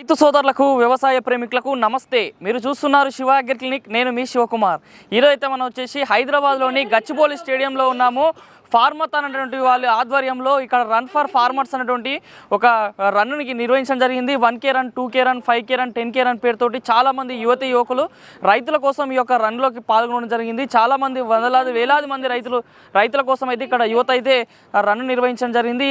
రైతు సోదరులకు వ్యవసాయ ప్రేమికులకు నమస్తే. మీరు చూస్తున్నారు శివ అగ్రి క్లినిక్. నేను మీ శివకుమార్. ఈరోజు అయితే మనం వచ్చేసి హైదరాబాద్లోని గచ్చిబౌలి స్టేడియంలో ఉన్నాము. ఫార్మత్ అనేటువంటి వాళ్ళ ఆధ్వర్యంలో ఇక్కడ రన్ ఫర్ ఫార్మర్స్ అనేటువంటి ఒక రన్నుకి నిర్వహించడం జరిగింది. 1K run, 2K run, 5K run, 10K run పేరుతోటి చాలామంది యువకులు రైతుల కోసం ఈ యొక్క రన్లోకి పాల్గొనడం జరిగింది. చాలామంది వేలాది మంది రైతుల కోసం అయితే ఇక్కడ యువత అయితే రన్ నిర్వహించడం జరిగింది.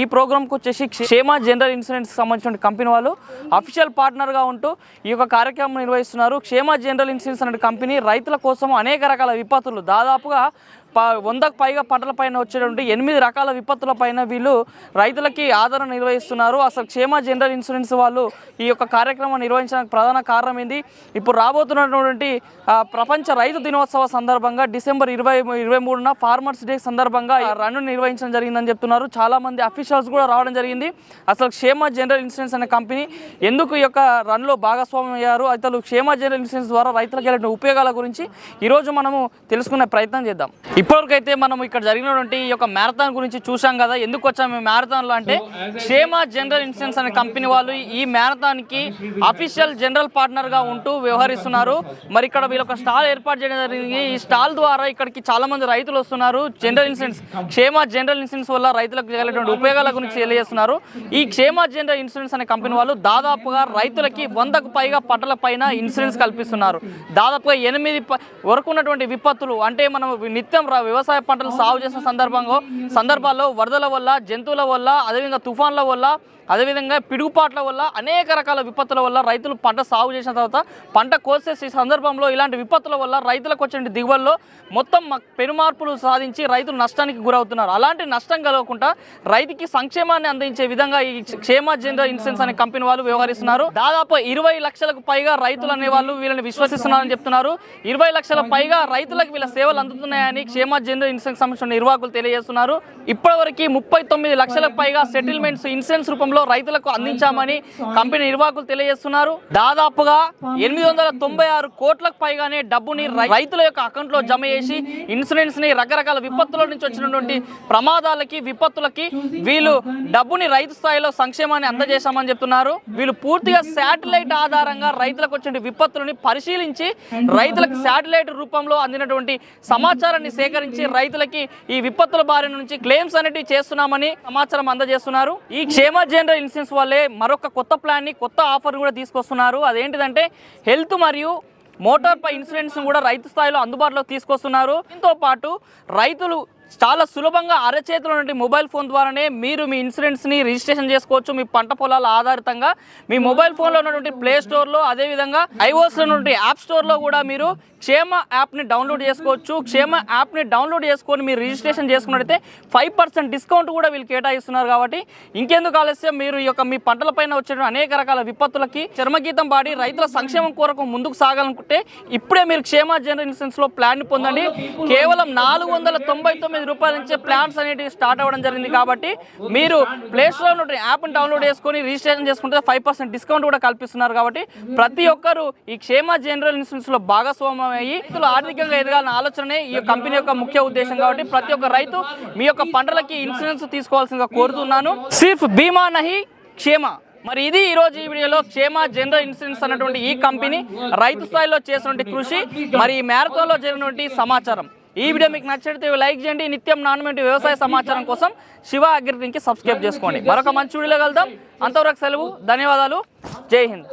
ఈ ప్రోగ్రామ్కి వచ్చేసి క్షేమ జనరల్ ఇన్సూరెన్స్ సంబంధించిన కంపెనీ వాళ్ళు అఫీషియల్ పార్ట్నర్గా ఉంటూ ఈ యొక్క కార్యక్రమం నిర్వహిస్తున్నారు. క్షేమ జనరల్ ఇన్సూరెన్స్ అనే కంపెనీ రైతుల కోసం అనేక రకాల విపత్తులు, దాదాపుగా 100కు పైగా పంటలపైన వచ్చేటువంటి 8 రకాల విపత్తులపైన వీళ్ళు రైతులకి ఆదరణ నిర్వహిస్తున్నారు. అసలు క్షేమ జనరల్ ఇన్సూరెన్స్ వాళ్ళు ఈ యొక్క కార్యక్రమం నిర్వహించడానికి ప్రధాన కారణం ఏంది? ఇప్పుడు రాబోతున్నటువంటి ప్రపంచ రైతు దినోత్సవ సందర్భంగా డిసెంబర్ 23న ఫార్మర్స్ డే సందర్భంగా రన్ను నిర్వహించడం జరిగిందని చెప్తున్నారు. చాలామంది అఫీషియల్స్ కూడా రావడం జరిగింది. అసలు క్షేమ జనరల్ ఇన్సూరెన్స్ అనే కంపెనీ ఎందుకు ఈ యొక్క రన్లో భాగస్వామ్యం అయ్యారు, అసలు క్షేమ జనరల్ ఇన్సూరెన్స్ ద్వారా రైతులకు వెళ్ళిన ఉపయోగాల గురించి ఈరోజు మనము తెలుసుకునే ప్రయత్నం చేద్దాం. ఇప్పటివరకైతే మనం ఇక్కడ జరిగినటువంటి ఈ యొక్క మ్యారథాన్ గురించి చూసాం కదా. ఎందుకు వచ్చాము మ్యారథాన్లో అంటే క్షేమ జనరల్ ఇన్సూరెన్స్ అనే కంపెనీ వాళ్ళు ఈ మ్యారథాన్కి అఫీషియల్ జనరల్ పార్ట్నర్గా ఉంటూ వ్యవహరిస్తున్నారు. మరి ఇక్కడ వీళ్ళు ఒక స్టాల్ ఏర్పాటు చేయడం జరిగింది. ఈ స్టాల్ ద్వారా ఇక్కడికి చాలా మంది రైతులు వస్తున్నారు. జనరల్ ఇన్సూరెన్స్, క్షేమ జనరల్ ఇన్సూరెన్స్ వల్ల రైతులకు కలిగేటువంటి ఉపయోగాల గురించి తెలియజేస్తున్నారు. ఈ క్షేమ జనరల్ ఇన్సూరెన్స్ అనే కంపెనీ వాళ్ళు దాదాపుగా రైతులకి 100కు పైగా పంటల పైన ఇన్సూరెన్స్ కల్పిస్తున్నారు. దాదాపుగా 8 వరకు ఉన్నటువంటి విపత్తులు, అంటే మనం నిత్యం వ్యవసాయ పంటలు సాగు చేసిన సందర్భాల్లో వరదల వల్ల, జంతువుల వల్ల, అదేవిధంగా తుఫాన్ల వల్ల, అదేవిధంగా పిడుగుపాట్ల వల్ల, అనేక రకాల విపత్తుల వల్ల రైతులు పంట సాగు చేసిన తర్వాత పంట కోసే సందర్భంలో ఇలాంటి విపత్తుల వల్ల రైతులకు వచ్చే దిగుబడిలో మొత్తం పెనుమార్పులు సాధించి రైతులు నష్టానికి గురవుతున్నారు. అలాంటి నష్టం కలగకుండా రైతుకి సంక్షేమాన్ని అందించే విధంగా ఈ క్షేమ జనరల్ ఇన్సూరెన్స్ అనే కంపెనీ వాళ్ళు వ్యవహరిస్తున్నారు. దాదాపు 20 లక్షలకు పైగా రైతులు అనేవాళ్ళు వీళ్ళని విశ్వసిస్తున్నారని చెప్తున్నారు. 20 లక్షల పైగా రైతులకు వీళ్ళ సేవలు అందుతున్నాయని క్షేమ జనరల్ ఇన్సూరెన్స్ సంబంధించిన నిర్వాహకులు తెలియజేస్తున్నారు. ఇప్పటివరకు 39 లక్షలకు పైగా సెటిల్మెంట్స్ ఇన్సూరెన్స్ రూపంలో రైతులకు అందించామని కంపెనీ నిర్వాహకులు తెలియజేస్తున్నారు. దాదాపుగా 896 కోట్లకు పైగానే డబ్బుని రైతుల యొక్క అకౌంట్ లో జమ చేసి ఇన్సూరెన్స్ ని రకరకాల విపత్తుల నుంచి వచ్చినటువంటి ప్రమాదాలకి, విపత్తులకి వీళ్ళు డబ్బుని రైతు స్థాయిలో సంక్షేమాన్ని అందజేశామని చెప్తున్నారు. వీళ్ళు పూర్తిగా శాటిలైట్ ఆధారంగా రైతులకు వచ్చిన విపత్తులని పరిశీలించి రైతులకు శాటిలైట్ రూపంలో అందినటువంటి సమాచారాన్ని సేకరించి రైతులకి ఈ విపత్తుల బారి నుంచి క్లెయిమ్స్ అనేటివి చేస్తున్నామని సమాచారం అందజేస్తున్నారు. ఈ క్షేమ జనరల్ ఇన్సూరెన్స్ వాళ్ళే మరొక కొత్త ప్లాన్ ని, కొత్త ఆఫర్ కూడా తీసుకొస్తున్నారు. అదేంటిదంటే హెల్త్ మరియు మోటార్ పై ఇన్సూరెన్స్ కూడా రైతు స్థాయిలో అందుబాటులోకి తీసుకొస్తున్నారు. దీంతో పాటు రైతులు చాలా సులభంగా అరచేతిలో నుండి మొబైల్ ఫోన్ ద్వారానే మీరు మీ ఇన్సూరెన్స్ని రిజిస్ట్రేషన్ చేసుకోవచ్చు. మీ పంట పొలాల ఆధారితంగా మీ మొబైల్ ఫోన్లో ఉన్నటువంటి ప్లే స్టోర్లో, అదేవిధంగా ఐఓఎస్లో ఉన్నటువంటి యాప్ స్టోర్లో కూడా మీరు క్షేమ యాప్ని డౌన్లోడ్ చేసుకోవచ్చు. క్షేమ యాప్ని డౌన్లోడ్ చేసుకొని మీరు రిజిస్ట్రేషన్ చేసుకున్నట్టయితే 5% డిస్కౌంట్ కూడా వీళ్ళు కేటాయిస్తున్నారు. కాబట్టి ఇంకెందుకు ఆలస్యం, మీరు ఈ యొక్క మీ పంటలపైన వచ్చే అనేక రకాల విపత్తులకి చర్మగీతం పాడి రైతుల సంక్షేమం కొరకు ముందుకు సాగాలనుకుంటే ఇప్పుడే మీరు క్షేమ జనరల్ ఇన్సూరెన్స్లో ప్లాన్ని పొందండి. కేవలం 499 రూపాయల నుంచే ప్లాన్స్ అనేవి స్టార్ట్ అవ్వడం జరిగింది. కాబట్టి మీరు ప్లే స్టోర్ నుండి యాప్ని డౌన్లోడ్ చేసుకొని రిజిస్ట్రేషన్ చేసుకుంటే 5% డిస్కౌంట్ కూడా కల్పిస్తున్నారు. కాబట్టి ప్రతి ఒక్కరు ఈ క్షేమ జనరల్ ఇన్సూరెన్స్ లో భాగస్వామ్యం అయ్యి ఆర్థికంగా ఎదగాలన్న ఆలోచనే ఈ కంపెనీ యొక్క ముఖ్య ఉద్దేశం. కాబట్టి ప్రతి ఒక్క రైతు మీ యొక్క పంటలకి ఇన్సూరెన్స్ తీసుకోవాల్సిందిగా కోరుతున్నాను. సిర్ఫ్ బీమా నహి క్షేమ. మరి ఇది ఈరోజు ఈ వీడియోలో క్షేమ జనరల్ ఇన్సూరెన్స్ అన్నటువంటి ఈ కంపెనీ రైతు స్థాయిలో చేసినటువంటి కృషి, మరి ఈ మ్యారథాన్లో జరిగినటువంటి సమాచారం. ఈ వీడియో మీకు నచ్చితే లైక్ చేయండి. నిత్యం నాణ్యమైన వ్యవసాయ సమాచారం కోసం శివ అగ్రి క్లినిక్ సబ్స్క్రైబ్ చేసుకోండి. మరొక మంచి వీడియోలో కలుద్దాం. అంతవరకు సెలవు. ధన్యవాదాలు. జై హింద్.